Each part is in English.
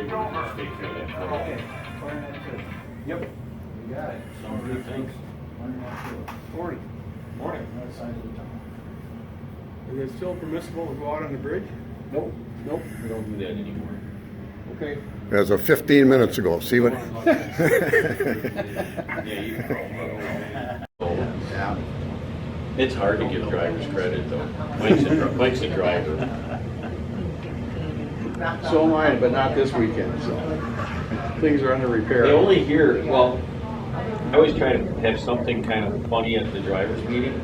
Just take care of that for Okay. Yep. You got it. Sounds good, thanks. 40. Morning. North side of the town. Is it still permissible to go out on the bridge? Nope, nope, we don't do that anymore. Okay. As of 15 minutes ago, see what? Yeah, you can probably. Yeah. It's hard to give drivers credit though. Mike's a driver. So am I, but not this weekend, so. Things are under repair. They only hear, well, I always try to have something kind of funny at the drivers meeting.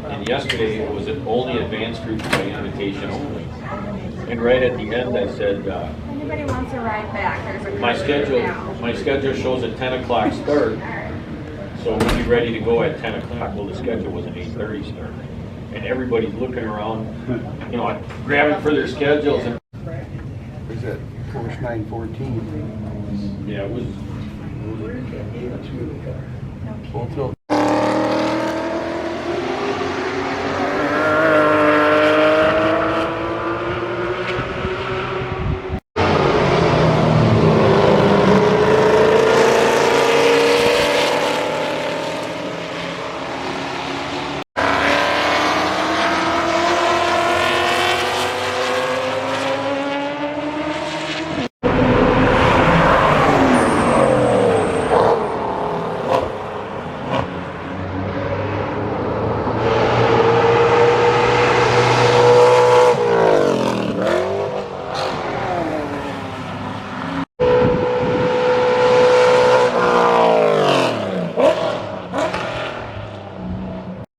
And yesterday it was only advanced groups by invitation only. And right at the end I said, Anybody wants to ride back, there's a my schedule shows a 10 o'clock start. So we'll be ready to go at 10 o'clock. Well, the schedule was an 8:30 start. And everybody's looking around, you know, grabbing for their schedules. And Is it course 914? yeah, it was. Well, till